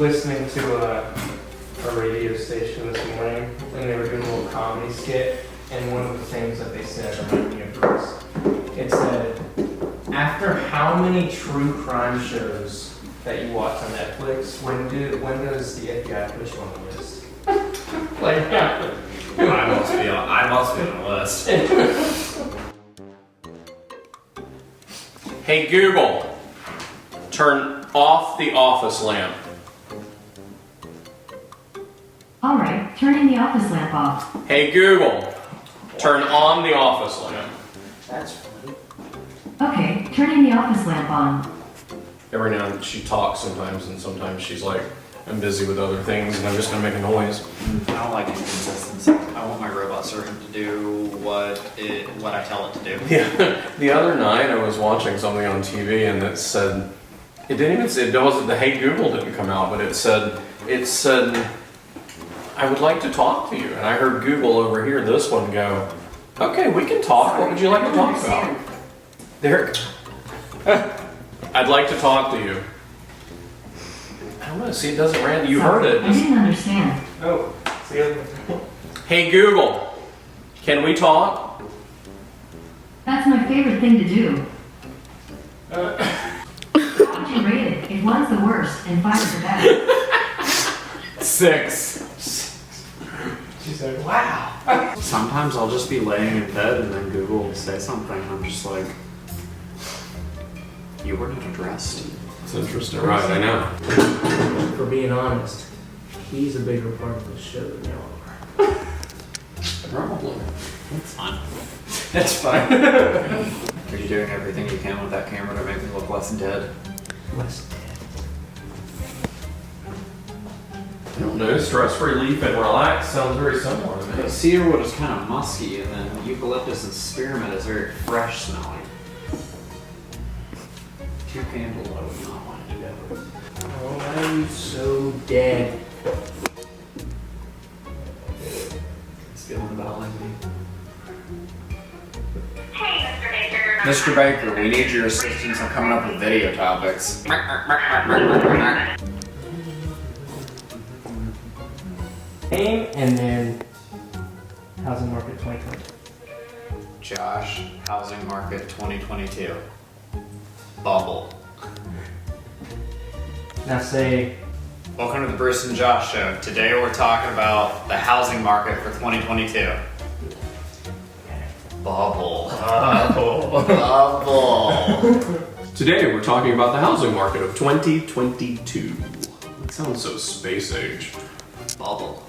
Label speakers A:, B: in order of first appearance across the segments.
A: listening to a radio station this morning, and they were doing a little comedy skit, and one of the things that they said reminded me of Bruce. It said, after how many true crime shows that you watch on Netflix, when does the FBI put you on the list? Like, yeah.
B: I must be on the list.
C: Hey Google, turn off the office lamp.
D: Alright, turning the office lamp off.
C: Hey Google, turn on the office lamp.
A: That's funny.
D: Okay, turning the office lamp on.
C: Every now and then she talks sometimes, and sometimes she's like, I'm busy with other things and I'm just gonna make a noise.
B: I don't like inconsistency. I want my robot servant to do what I tell it to do.
C: Yeah. The other night I was watching something on TV and it said, it wasn't the Hey Google didn't come out, but it said, I would like to talk to you. And I heard Google over here, this one go, okay, we can talk. What would you like to talk about? There. I'd like to talk to you. I don't know, see, it doesn't random. You heard it.
D: I didn't understand.
A: Oh, see.
C: Hey Google, can we talk?
D: That's my favorite thing to do. How would you rate it if 1's the worst and 5 is the best?
A: 6. She said, wow.
B: Sometimes I'll just be laying in bed and then Google will say something and I'm just like, you weren't addressed.
C: It's interesting. Right, I know.
A: For being honest, he's a bigger part of the show than y'all are.
C: Probably.
B: That's fine.
A: That's fine.
B: Are you doing everything you can with that camera to make me look less dead?
A: Less dead.
C: I don't know, stress relief and relax sounds very similar to me.
B: Cedarwood is kind of musky and then eucalyptus and spearmint is very fresh smelling. 2 candles I would not want to together.
A: Oh, why are you so dead?
B: It's feeling about like me.
E: Hey, Mr. Baker.
B: Mr. Baker, we need your assistance on coming up with video topics.
A: Name and then housing market 2020.
B: Josh, housing market 2022. Bubble.
A: Now say,
B: Welcome to the Bruce and Josh Show. Today we're talking about the housing market for 2022. Bubble. Bubble.
C: Today we're talking about the housing market of 2022. It sounds so space age.
B: Bubble.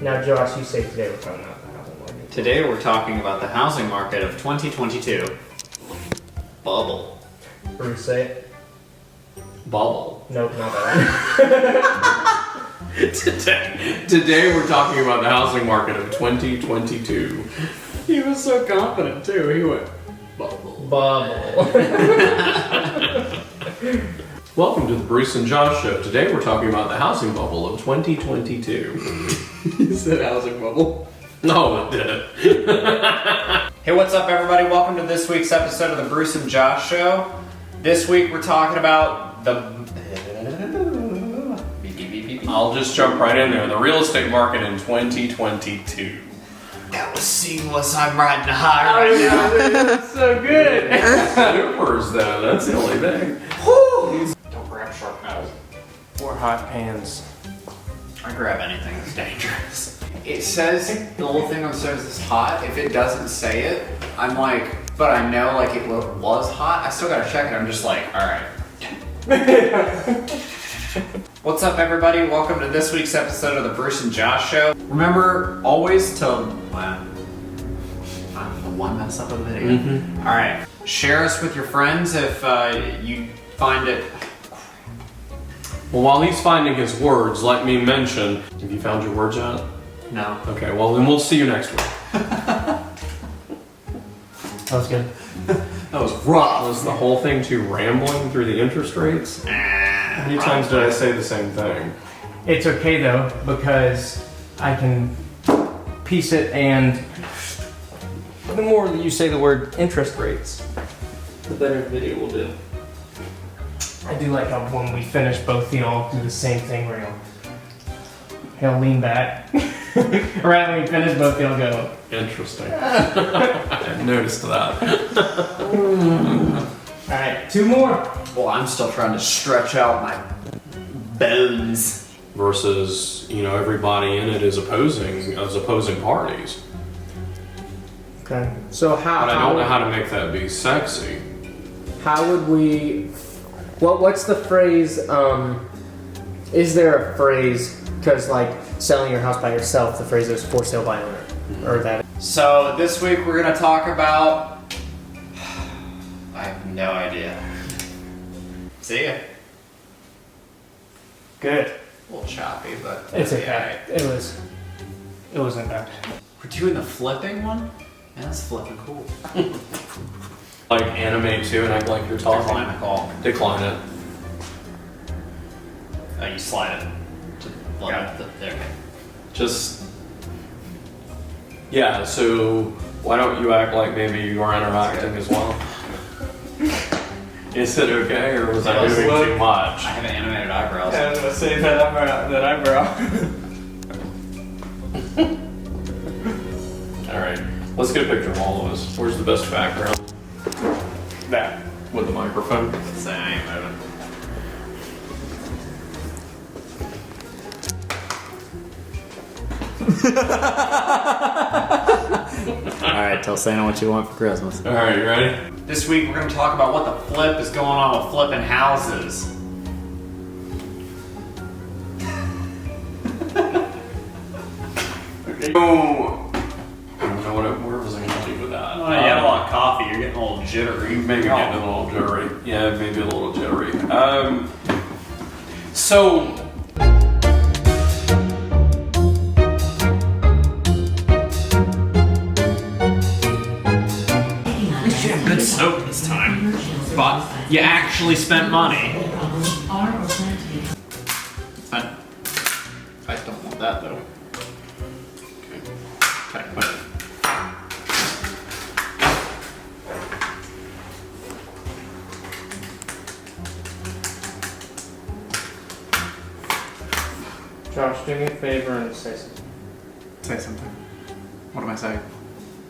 A: now Josh, you say today we're talking about the housing market.
B: Today we're talking about the housing market of 2022. Bubble.
A: Bruce, say it.
C: Bubble.
A: Nope, not that
C: Today we're talking about the housing market of 2022.
B: He was so confident too. He went, bubble.
A: one. Bubble.
C: Welcome to the Bruce and Josh Show. Today we're talking about the housing bubble of 2022.
B: You said housing bubble.
C: No, it didn't.
B: Hey, what's up, everybody? Welcome to this week's episode of the Bruce and Josh Show. This week we're talking about the...
C: I'll just jump right in there. The real estate market in 2022.
B: That was seamless. I'm riding high right now.
A: That's so good.
C: Supers, though. That's the only thing.
B: Don't grab sharp knives.
A: Or hot pans.
B: I grab anything that's dangerous. It says, the little thing on the says is hot. If it doesn't say it, I'm like, but I know like it was hot. I still gotta check it. I'm just like, alright. What's up, everybody? Welcome to this week's episode of the Bruce and Josh Show. Remember always to, I'm the one mess up of the video. Alright, share us with your friends if you find it.
C: Well, while he's finding his words, let me mention, have you found your words yet?
B: No.
C: Okay, well then we'll see you next week.
A: That was good.
B: That was rough.
C: Was the whole thing too rambling through the interest rates? How many times did I say the same thing?
A: It's okay though, because I can piece it, and the more that you say the word interest rates, the better the video will do. I do like how when we finish, both y'all do the same thing where he'll lean back. Right when we finish, both y'all go.
C: Interesting. I noticed that.
A: Alright, 2 more.
B: Well, I'm still trying to stretch out my bones.
C: Versus, everybody in it is opposing parties.
A: Okay. So how?
C: But I don't know how to make that be sexy.
A: How would we? What's the phrase? Is there a phrase? Because like selling your house by yourself, the phrase is for sale by owner, or that.
B: So this week we're gonna talk about. I have no idea. See ya.
A: Good.
B: A little choppy, but
A: It's okay.
B: alright.
A: It wasn't bad.
B: We're doing the flipping one? Man, that's flipping cool.
C: Like anime too, and act like you're talking.
B: Decline the call.
C: Decline it.
B: Oh, you slide it to there.
C: Just. Yeah, so why don't you act like maybe you are interacting as well? Is it okay, or was I doing too much?
B: I have animated eyebrows.
A: I was gonna say that eyebrow.
C: Alright, let's get a picture of all of us. Where's the best background?
A: That.
C: With the microphone.
B: Say I ain't moving.
E: Alright, tell Santa what you want for Christmas.
C: Alright, you ready?
B: This week we're gonna talk about what the flip is going on with flipping houses.
C: Oh, I don't know where was I going to do with that.
B: Oh, you had a lot of coffee, you're getting a little jittery.
C: Maybe getting a little jittery. Yeah, maybe a little jittery. So
B: Good soap this time. But you actually spent money. I don't want that though. Okay, put it.
A: Josh, do me a favor and say something.
B: Say something. What am I saying?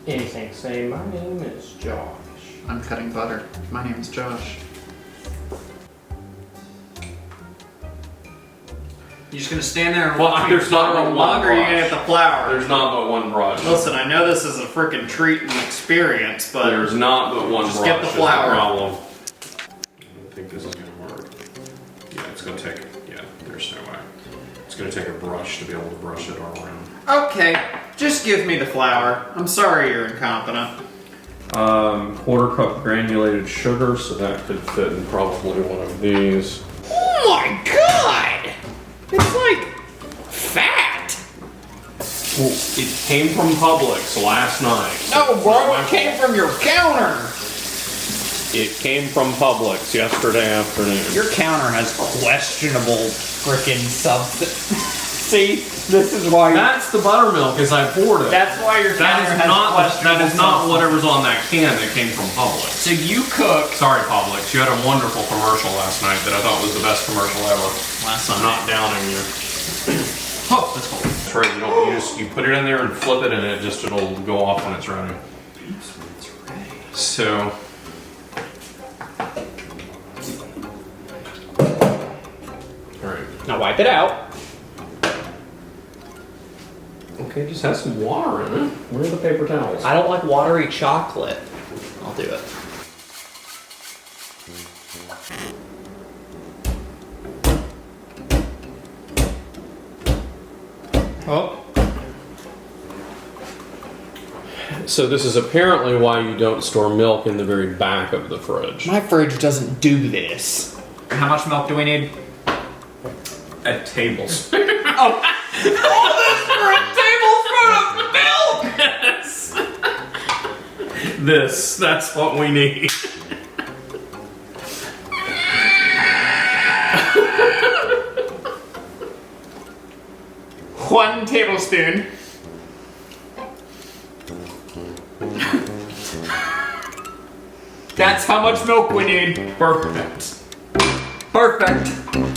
A: Anything. Say, my name is Josh.
B: I'm cutting butter. My name is Josh. You just gonna stand there and
C: Well,
B: watch me
C: there's not
B: flour
C: but one
B: longer, or you
C: brush.
B: gonna get the flour?
C: there's not but one brush.
B: Listen, I know this is a freaking treat and experience, but
C: There's not but one
B: Just
C: brush.
B: get the
C: is
B: flour.
C: problem. I don't think this is gonna work. Yeah, it's gonna take. Yeah, there's no way. It's gonna take a brush to be able to brush it all around.
B: okay, just give me the flour. I'm sorry you're incompetent.
C: Quarter cup granulated sugar, so that could fit in probably one of these.
B: Oh my god! It's like fat.
C: Well, it came from Publix last night.
B: No, bro, it came from your counter.
C: It came from Publix yesterday afternoon.
B: Your counter has questionable freaking substance. See, this is why.
C: That's the buttermilk as I poured it.
B: That's why your counter has questionable
C: That is not
B: substance.
C: whatever's on that can that came from Publix.
B: So you cook.
C: Sorry, Publix. You had a wonderful commercial last night that I thought was the best commercial ever.
B: Last
C: I'm not downing you.
B: Oh, that's cool.
C: That's right. You put it in there and flip it, and it'll go off when it's ready. So. All right.
A: Now wipe it out.
C: Okay, just have some water in it. Where are the paper towels?
A: I don't like watery chocolate.
B: I'll do it.
A: Oh.
C: So this is apparently why you don't store milk in the very back of the fridge.
B: My fridge doesn't do this. How much milk do we need?
C: A tablespoon.
B: All this for a tablespoon of milk!
C: That's what we need.
B: One tablespoon. That's how much milk we need.
C: Perfect. Perfect.